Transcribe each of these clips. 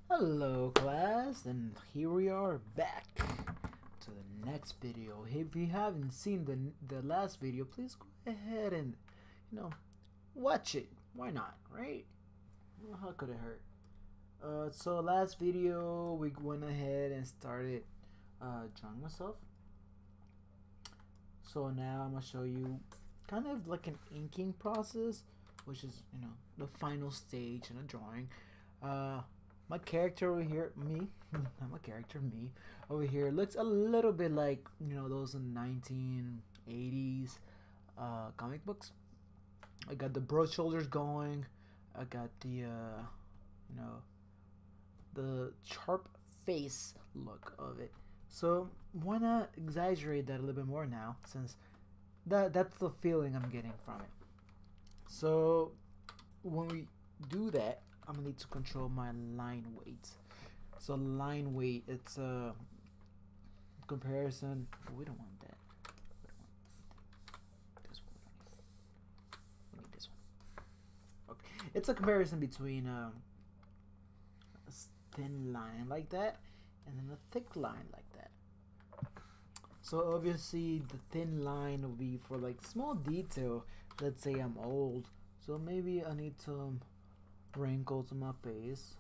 Hello class, and here we are back to the next video. If you haven't seen the last video, please go ahead and you know watch it. Why not, right? Well, how could it hurt? So last video we went ahead and started drawing myself. So now I'm gonna show you kind of like an inking process, which is the final stage in a drawing. My character over here, me, I'm a character, me, over here looks a little bit like, those in 1980s comic books. I got the broad shoulders going. I got the sharp face look of it. So why not exaggerate that a little bit more now, since that's the feeling I'm getting from it. So when we do that, I'm gonna need to control my line weight. So line weight, it's a comparison. We don't want that. We don't want this one. We need this one. Okay, it's a comparison between a thin line like that and then a thick line like that. So obviously the thin line will be for like small detail. Let's say I'm old, so maybe I need some wrinkles on my face.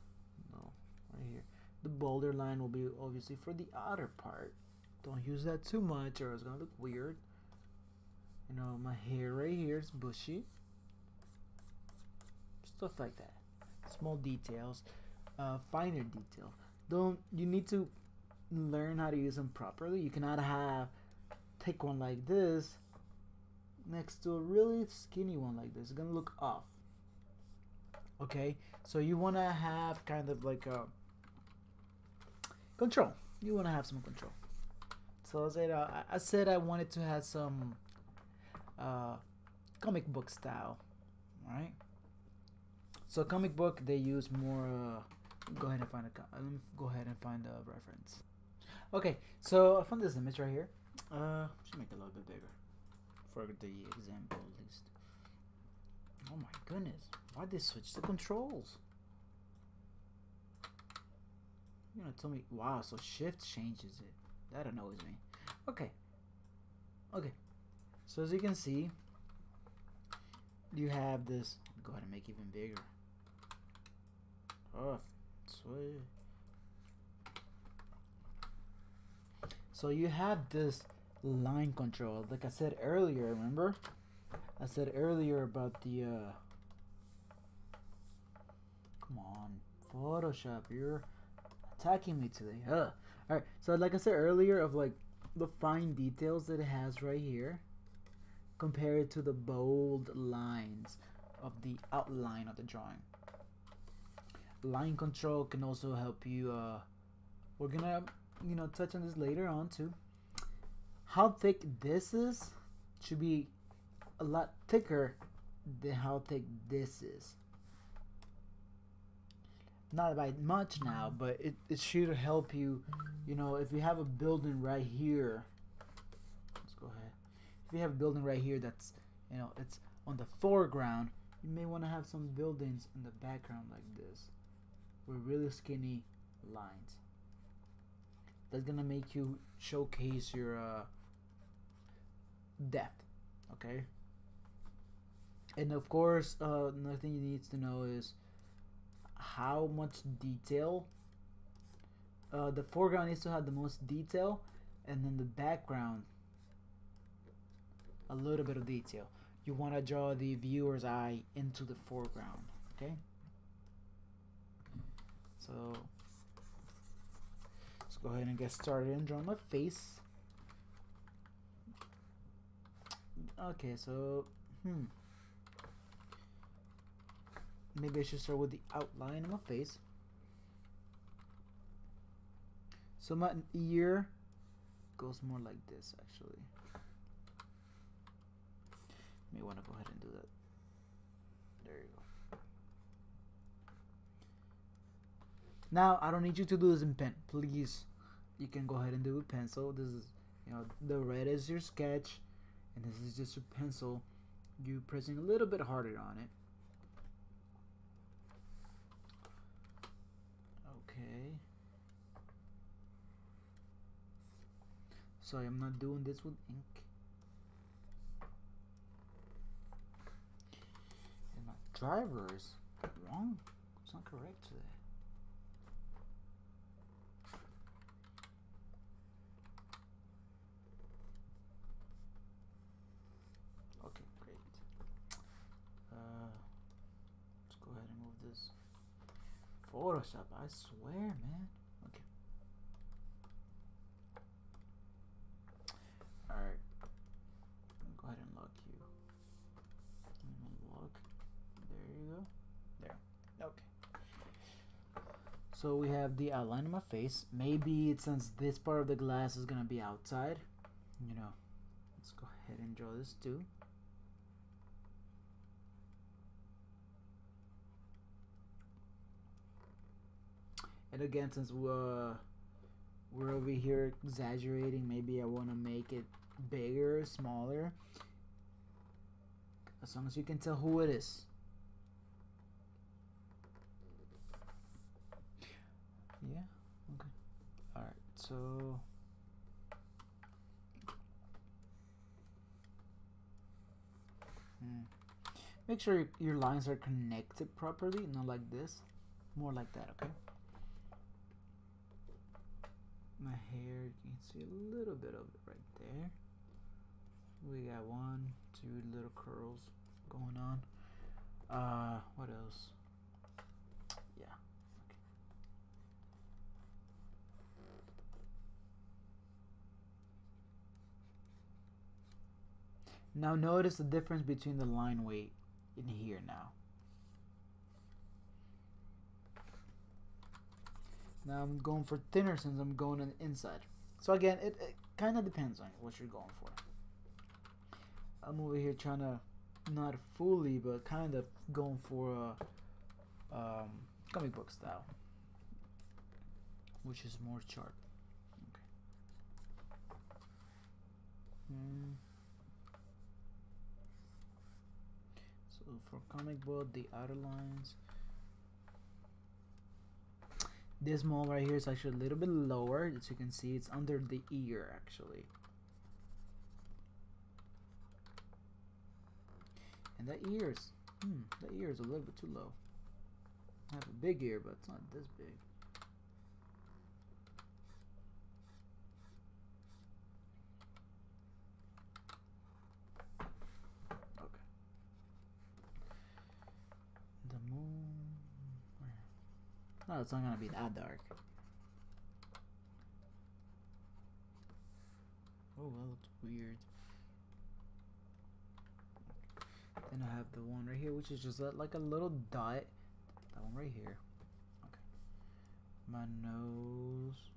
No, right here. The bolder line will be obviously for the outer part. Don't use that too much or it's gonna look weird. My hair right here is bushy. Stuff like that. Small details, finer detail. You need to learn how to use them properly. You cannot have thick one like this next to a really skinny one like this. It's gonna look off. Okay, so you want to have kind of like a control. You want to have some control. So I said I wanted to have some comic book style, right? So comic book, they use more. Go ahead and find a reference. Okay, so I found this image right here. Should make it a little bit bigger for the example at least. Oh my goodness, why'd they switch the controls? You're gonna tell me, wow, so shift changes it. That annoys me. Okay. So as you can see, you have this. Go ahead and make it even bigger. Oh, sweet. So you have this line control, like I said earlier, remember? I said earlier about the come on, Photoshop, you're attacking me today. Alright, so like I said earlier, of like the fine details that it has right here compared to the bold lines of the outline of the drawing. Line control can also help you we're gonna touch on this later on too. How thick this is should be a lot thicker than how thick this is. Not by much now, but it should help you. If you have a building right here, let's go ahead. If you have a building right here that's it's on the foreground, you may want to have some buildings in the background like this with really skinny lines. That's gonna make you showcase your depth. Okay. And of course, another thing you need to know is how much detail. The foreground needs to have the most detail, and then the background a little bit of detail. You want to draw the viewer's eye into the foreground. Okay. So let's go ahead and get started and draw my face. Okay, so maybe I should start with the outline of my face. So my ear goes more like this, actually. May want to go ahead and do that. There you go. Now I don't need you to do this in pen, please. You can go ahead and do it with pencil. This is, the red is your sketch, and this is just your pencil. You pressing a little bit harder on it. Sorry, I'm not doing this with ink. And my driver is wrong. It's not correct today. Okay, great. Let's go ahead and move this. Photoshop, I swear, man. Okay. Alright. Go ahead and lock you. Lock. There you go. There. Okay. So we have the outline of my face. Maybe it's since this part of the glass is gonna be outside. You know. Let's go ahead and draw this too. And again, since we're over here exaggerating, maybe I want to make it bigger, smaller, as long as you can tell who it is. Yeah, okay. Alright, so make sure your lines are connected properly, not like this, more like that, okay? My hair, you can see a little bit of it right there. We got 1, 2 little curls going on. What else? Yeah. Okay. Now notice the difference between the line weight in here now. Now I'm going for thinner since I'm going on the inside. So again, it kind of depends on what you're going for. I'm over here trying to, not fully, but kind of going for a comic book style, which is more sharp. Okay. So for comic book, the outer lines. This mole right here is actually a little bit lower. As you can see, it's under the ear actually. And that ear is, that ear is a little bit too low. I have a big ear, but it's not this big. Okay. The moon. No, it's not gonna be that dark. Oh, that looks weird. Then I have the one right here, which is just like a little dot. That one right here. Okay. My nose.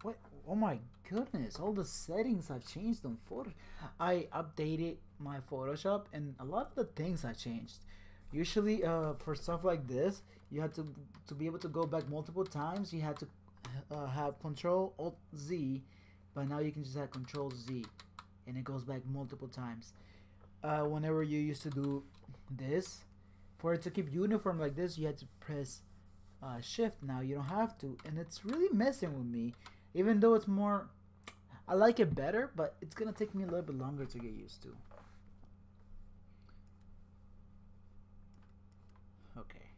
What? Oh my goodness! All the settings have changed on Photoshop. I updated my Photoshop, and a lot of the things have changed. Usually, for stuff like this, you had to be able to go back multiple times. You had to have Control Alt Z, but now you can just have Control Z, and it goes back multiple times. Whenever you used to do this, for it to keep uniform like this, you had to press Shift. Now you don't have to, and it's really messing with me. Even though it's more, I like it better, but it's gonna take me a little bit longer to get used to. Okay.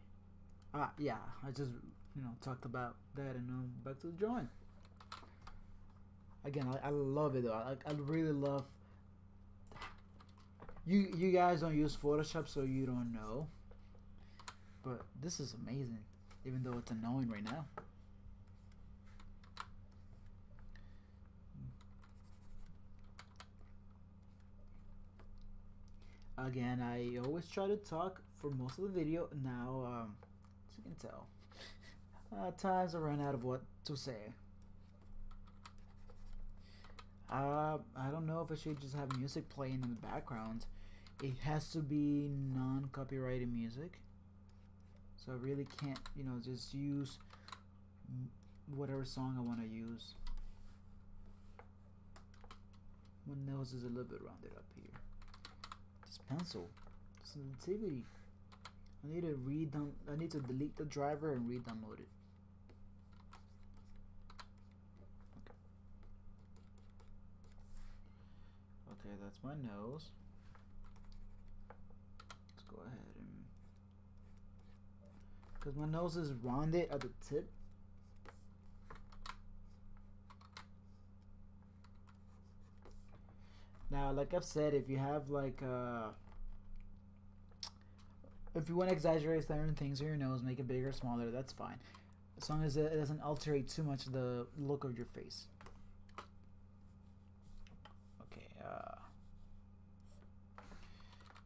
Yeah, I just, talked about that, and back to the drawing. Again, I love it though. I really love. You guys don't use Photoshop, so you don't know. But this is amazing, even though it's annoying right now. Again, I always try to talk for most of the video. Now, as you can tell, times I run out of what to say. I don't know if I should just have music playing in the background. It has to be non-copyrighted music. So I really can't, just use whatever song I want to use. My nose is a little bit rounded up here. This pencil. Sensitivity. I need to delete the driver and re-download it. Okay, that's my nose. Let's go ahead and, because my nose is rounded at the tip. Now, like I've said, if you have like if you want to exaggerate certain things in your nose, make it bigger, smaller, that's fine, as long as it doesn't alter too much the look of your face. Okay,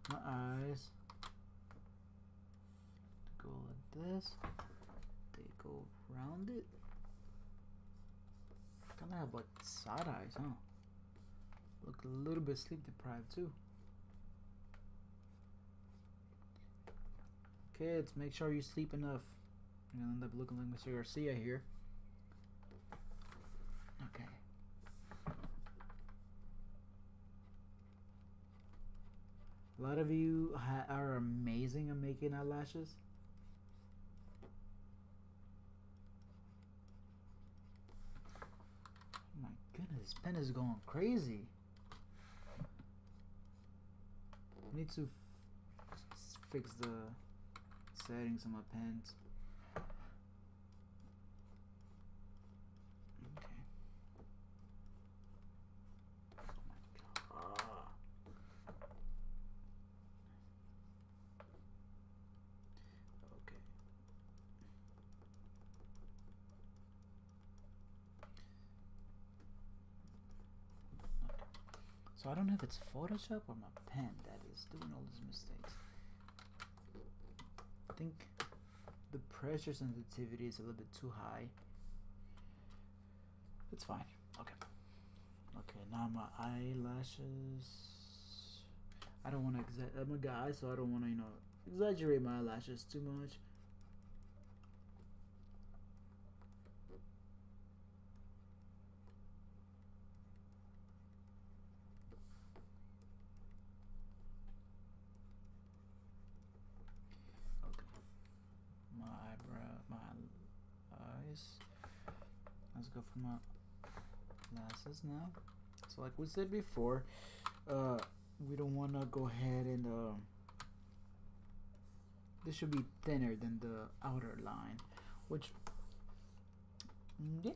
my eyes go like this. They go rounded. Kind of have like side eyes, huh? Look a little bit sleep deprived too. Kids, make sure you sleep enough. You're gonna end up looking like Mr. Garcia here. Okay. A lot of you are amazing at making eyelashes. Oh my goodness, this pen is going crazy. I need to fix the settings on my pens. Okay. Oh my god. Okay. So I don't know if it's Photoshop or my pen that is doing all these mistakes. I think the pressure sensitivity is a little bit too high. It's fine. Okay. Okay, now my eyelashes. I don't want to I'm a guy, so I don't want to, exaggerate my eyelashes too much. Let's go for my glasses now. So like we said before, we don't want to go ahead and this should be thinner than the outer line, which yeah,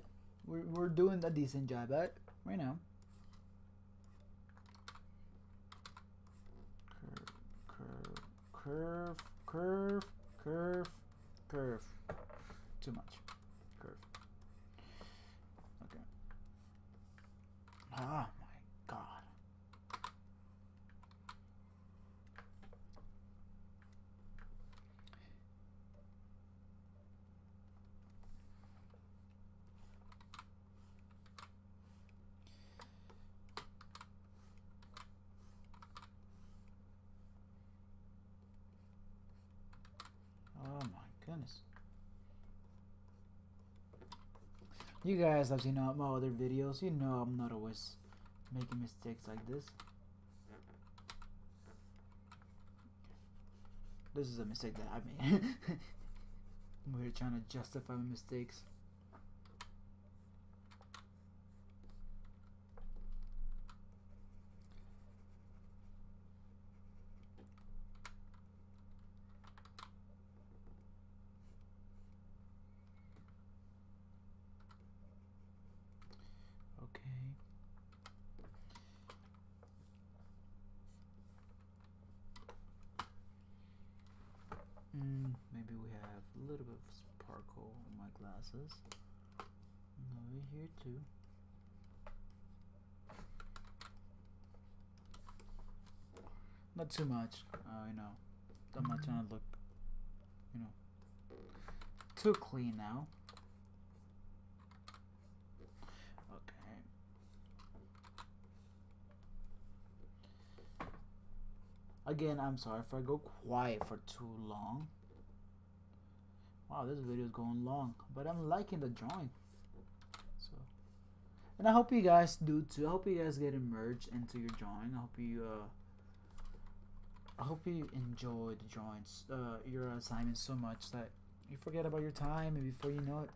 we're doing a decent job at right now. Curve, curve, curve, curve. Too much. Curve. Okay. Ah, my God. Oh my goodness. You guys have seen my other videos. You know I'm not always making mistakes like this. This is a mistake that I made. We're trying to justify my mistakes. Maybe we have a little bit of sparkle on my glasses. And over here too. Not too much, I'm not trying to look, too clean now. Okay. Again, I'm sorry if I go quiet for too long. Wow, this video is going long, but I'm liking the drawing. So, and I hope you guys do too. I hope you guys get immersed into your drawing. I hope you I hope you enjoy the drawings, your assignment so much that you forget about your time, and before you know it,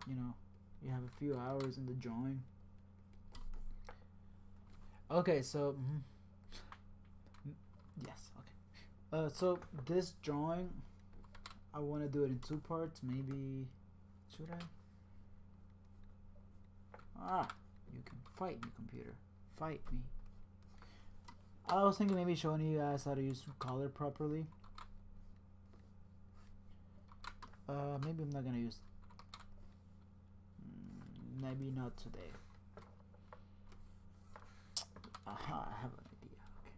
you know, you have a few hours in the drawing. Okay, so yes, okay. So this drawing, I want to do it in 2 parts. Maybe should I? Ah, you can fight me, computer. Fight me. I was thinking maybe showing you guys how to use color properly. Maybe I'm not gonna use. Maybe not today. Aha, I have an idea. Okay.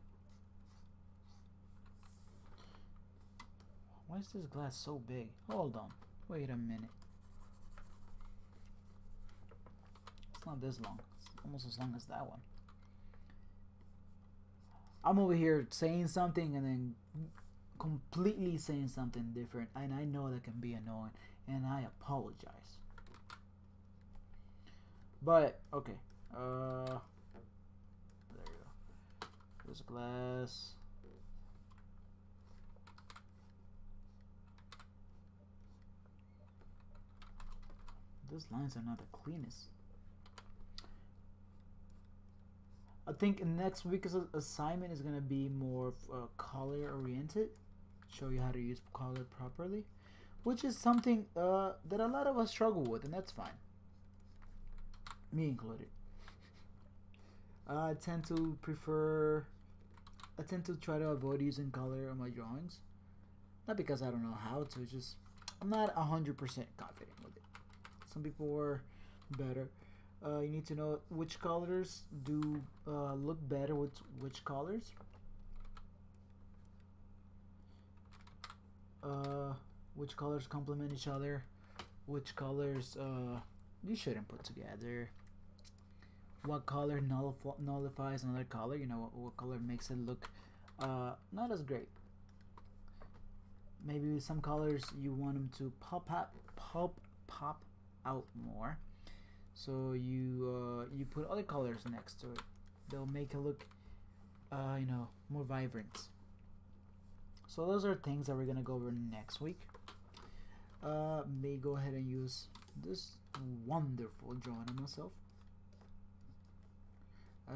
Why is this glass so big? Hold on. Wait a minute. It's not this long. It's almost as long as that one. I'm over here saying something and then completely saying something different, and I know that can be annoying, and I apologize. But okay, there you go. There's glass. Those lines are not the cleanest. I think next week's assignment is gonna be more color oriented. Show you how to use color properly, which is something that a lot of us struggle with, and that's fine. Me included. I tend to try to avoid using color on my drawings. Not because I don't know how to, just I'm not 100% confident with it. Some people are better. You need to know which colors do look better with which colors. Which colors complement each other. Which colors you shouldn't put together. What color nullifies another color. You know what color makes it look not as great. Maybe some colors you want them to pop out more. So you put other colors next to it. They'll make it look, you know, more vibrant. So those are things that we're gonna go over next week. May go ahead and use this wonderful drawing of myself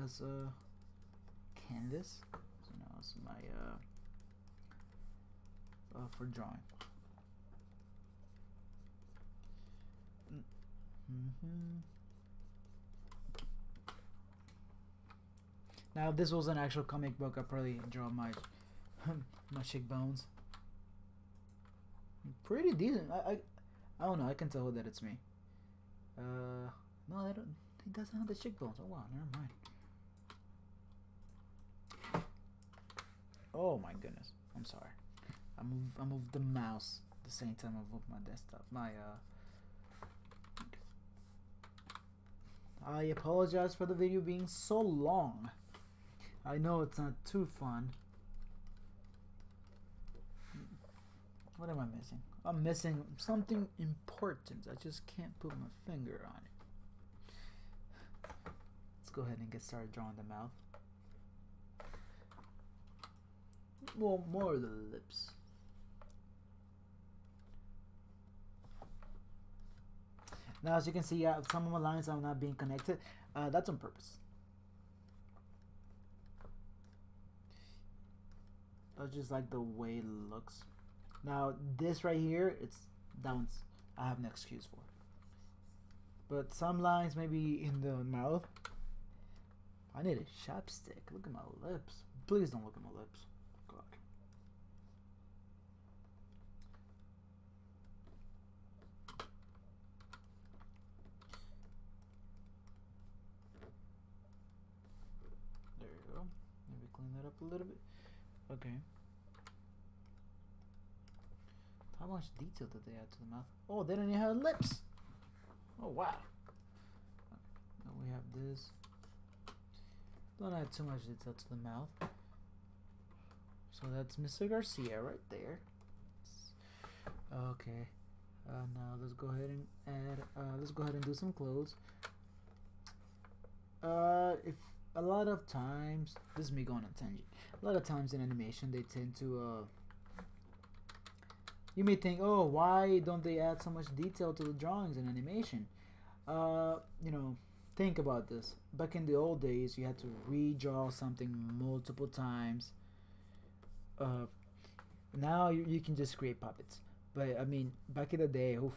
as a canvas. So now it's my for drawing. Now, if this was an actual comic book, I'd probably draw my my cheekbones. Pretty decent. I don't know. I can tell that it's me. No, I don't. He doesn't have the cheekbones. Oh wow, never mind. Oh my goodness. I'm sorry. I moved the mouse at the same time I moved my desktop. I apologize for the video being so long. I know it's not too fun. What am I missing? I'm missing something important. I just can't put my finger on it. Let's go ahead and get started drawing the mouth. Well, more of the lips. Now, as you can see, some of my lines are not being connected. That's on purpose. I just like the way it looks. Now, this right here, that one's I have no excuse for. But some lines maybe in the mouth. I need a chapstick. Look at my lips. Please don't look at my lips. God. There you go. Maybe clean that up a little bit. Okay. How much detail did they add to the mouth? Oh, they don't even have lips. Oh wow. Okay. Now we have this. Don't add too much detail to the mouth. So that's Mr. Garcia right there. Okay. Now let's go ahead and add. Let's go ahead and do some clothes. If a lot of times, this is me going on a tangent. A lot of times in animation, they tend to you may think, oh, why don't they add so much detail to the drawings in animation? You know, think about this. Back in the old days, you had to redraw something multiple times. Now you can just create puppets. But I mean, back in the day, oof,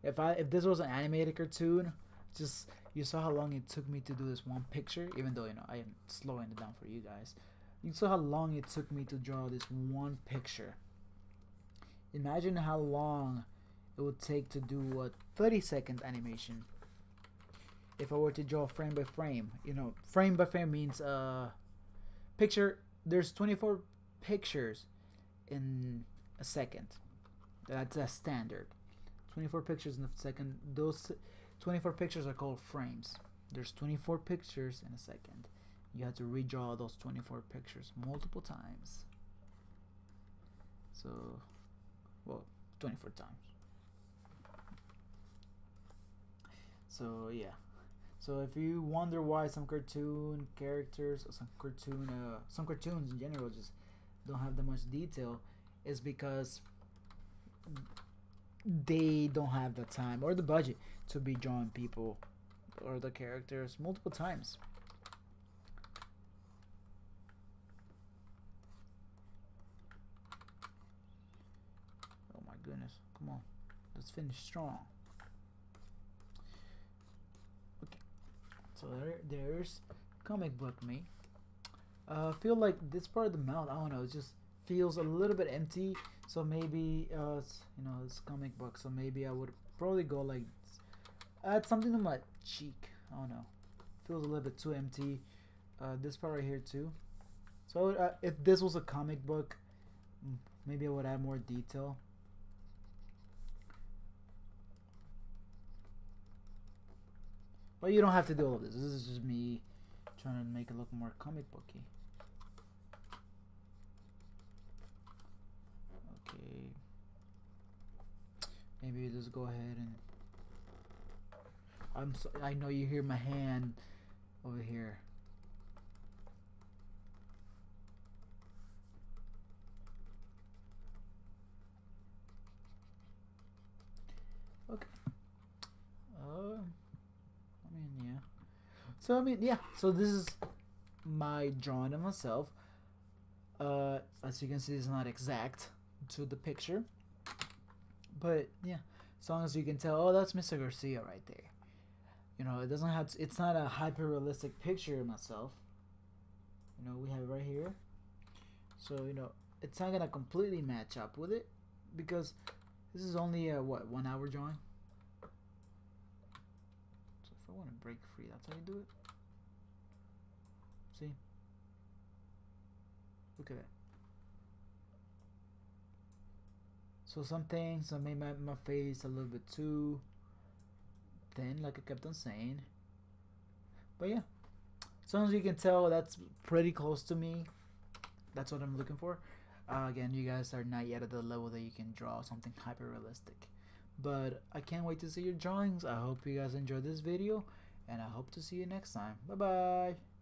if this was an animated cartoon, just you saw how long it took me to do this one picture. Even though I am slowing it down for you guys, you saw how long it took me to draw this one picture. Imagine how long it would take to do a 30-second animation if I were to draw frame by frame. Frame by frame means picture. There's 24 pictures in a second. That's a standard. 24 pictures in a second. Those 24 pictures are called frames. There's 24 pictures in a second. You have to redraw those 24 pictures multiple times. So, well, 24 times. So yeah. So if you wonder why some cartoon characters or some cartoons in general just don't have that much detail, is because they don't have the time or the budget to be drawing people or the characters multiple times. Oh my goodness, come on, let's finish strong. Okay, so there's comic book me. Feel like this part of the mouth, I don't know, it just feels a little bit empty. So maybe it's comic book, so maybe I would probably go like add something to my cheek. I don't know, feels a little bit too empty. This part right here too. So if this was a comic book, maybe I would add more detail. But you don't have to do all of this. This is just me trying to make it look more comic booky. Okay. Maybe just go ahead and I know you hear my hand over here. Okay. Yeah. So so this is my drawing of myself. As you can see, it's not exact to the picture, but yeah, as long as you can tell, oh, that's Mr. Garcia right there. It doesn't have to, it's not a hyper realistic picture of myself. We have it right here. So it's not gonna completely match up with it because this is only a 1 hour drawing. So if I want to break free, that's how you do it. See? Look at that. So some things, I made my face a little bit too thin, like I kept on saying. But yeah, as long as you can tell, that's pretty close to me. That's what I'm looking for. Again, you guys are not yet at the level that you can draw something hyper realistic. But I can't wait to see your drawings. I hope you guys enjoyed this video, and I hope to see you next time. Bye bye.